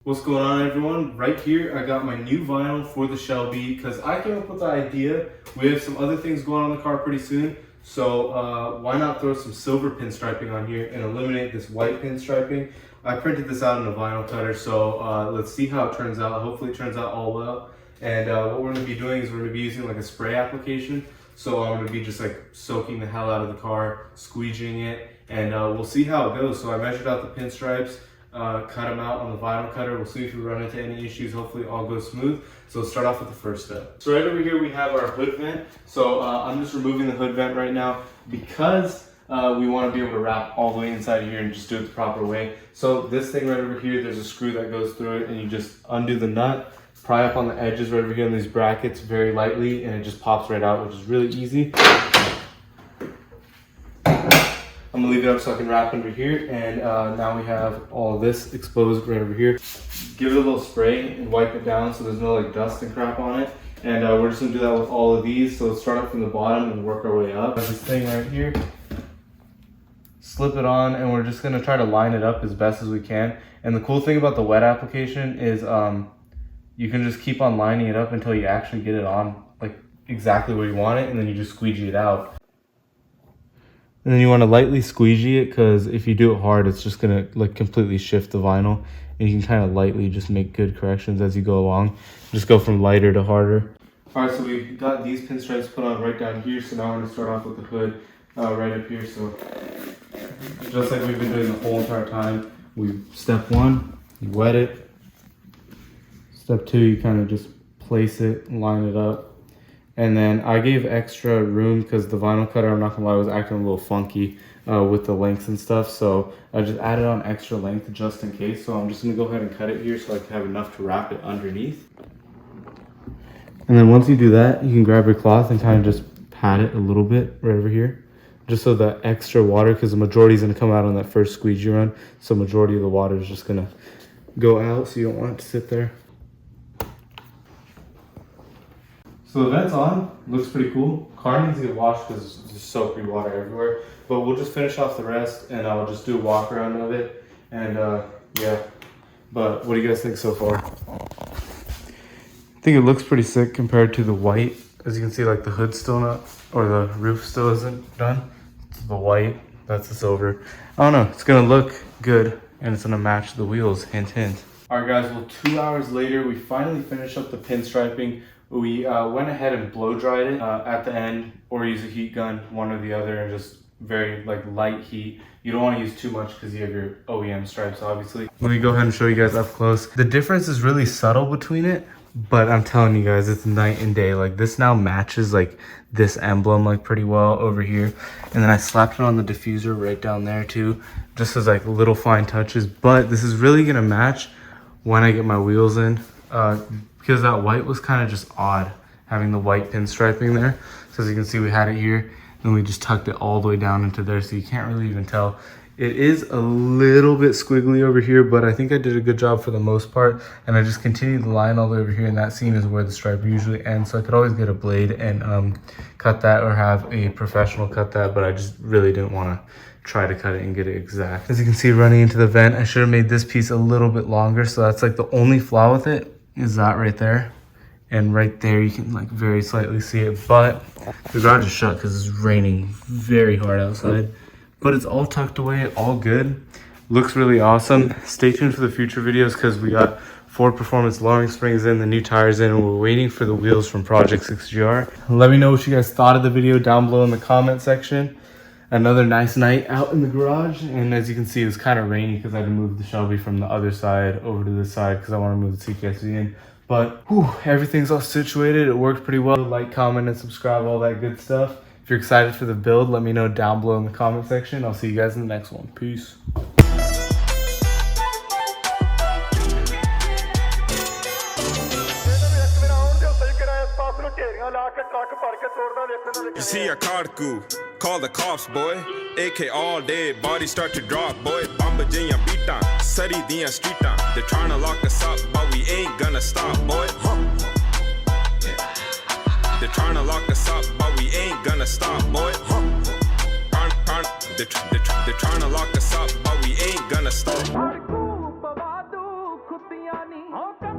What's going on, everyone? Right here I got my new vinyl for the Shelby because I came up with the idea. We have some other things going on in the car pretty soon, so why not throw some silver pinstriping on here and eliminate this white pinstriping. I printed this out in a vinyl cutter, so let's see how it turns out. Hopefully it turns out all well. And what we're going to be doing is we're going to be using like a spray application. So I'm going to be just like soaking the hell out of the car, squeegeeing it, and we'll see how it goes. So I measured out the pinstripes. Cut them out on the vinyl cutter. We'll see if we run into any issues. Hopefully all goes smooth. So let's start off with the first step. So right over here we have our hood vent. So I'm just removing the hood vent right now because we want to be able to wrap all the way inside here and just do it the proper way. So this thing right over here, there's a screw that goes through it, and you just undo the nut, pry up on the edges right over here in these brackets very lightly, and it just pops right out, which is really easy. I'm gonna leave it up so I can wrap under here, and now we have all of this exposed right over here. Give it a little spray and wipe it down so there's no like dust and crap on it. And we're just gonna do that with all of these. So let's start up from the bottom and work our way up. This thing right here, slip it on, and we're just gonna try to line it up as best as we can. And the cool thing about the wet application is you can just keep on lining it up until you actually get it on like exactly where you want it, and then you just squeegee it out. And then you want to lightly squeegee it, because if you do it hard, it's just going to like completely shift the vinyl. And you can kind of lightly just make good corrections as you go along. Just go from lighter to harder. All right, so we've got these pinstripes put on right down here. So now we're going to start off with the hood right up here. So just like we've been doing the whole entire time, step one, you wet it. Step two, you kind of just place it, line it up. And then I gave extra room because the vinyl cutter, I'm not gonna lie, was acting a little funky with the lengths and stuff. So I just added on extra length just in case. So I'm just gonna go ahead and cut it here so I can have enough to wrap it underneath. And then once you do that, you can grab your cloth and kind of just pat it a little bit right over here. Just so that extra water, because the majority is gonna come out on that first squeegee run. So majority of the water is just gonna go out, so you don't want it to sit there. So the vent's on, looks pretty cool. Car needs to get washed because there's just soapy water everywhere. But we'll just finish off the rest, and I'll just do a walk around of it. And yeah, but what do you guys think so far? I think it looks pretty sick compared to the white. As you can see, like the hood's still not, or the roof still isn't done. It's the white, that's the silver. I don't know, it's gonna look good, and it's gonna match the wheels, hint, hint. All right guys, well 2 hours later, we finally finished up the pinstriping. We went ahead and blow dried it at the end, or use a heat gun, one or the other, and just very like light heat. You don't want to use too much because you have your OEM stripes, obviously. Let me go ahead and show you guys up close. The difference is really subtle between it, but I'm telling you guys, it's night and day. Like this now matches like this emblem like pretty well over here. And then I slapped it on the diffuser right down there too, just as like little fine touches. But this is really gonna match when I get my wheels in. Because that white was kind of just odd, having the white pinstriping there. So as you can see, we had it here, and we just tucked it all the way down into there, so you can't really even tell. It is a little bit squiggly over here, but I think I did a good job for the most part. And I just continued the line all the way over here, and that seam is where the stripe usually ends. So I could always get a blade and cut that, or have a professional cut that, but I just really didn't want to try to cut it and get it exact. As you can see, running into the vent, I should have made this piece a little bit longer. So that's like the only flaw with it, is that right there. And right there you can like very slightly see it, but the garage is shut because it's raining very hard outside. But it's all tucked away, all good. Looks really awesome. Stay tuned for the future videos because we got Ford Performance lowering springs in, the new tires in, and we're waiting for the wheels from Project 6GR. Let me know what you guys thought of the video down below in the comment section. Another nice night out in the garage, and as you can see, it was kind of rainy because I had to move the Shelby from the other side over to this side because I want to move the CTS-V in. But whew, everything's all situated. It worked pretty well. Like, comment, and subscribe, all that good stuff. If you're excited for the build, let me know down below in the comment section. I'll see you guys in the next one. Peace. You see a carku, call the cops, boy. AK all day, body start to drop, boy. Bamba jinya beat on, study the street on. They're trying to lock us up, but we ain't gonna stop, boy. They're trying to lock us up, but we ain't gonna stop, boy. They're trying to lock us up, but we ain't gonna stop. जवानी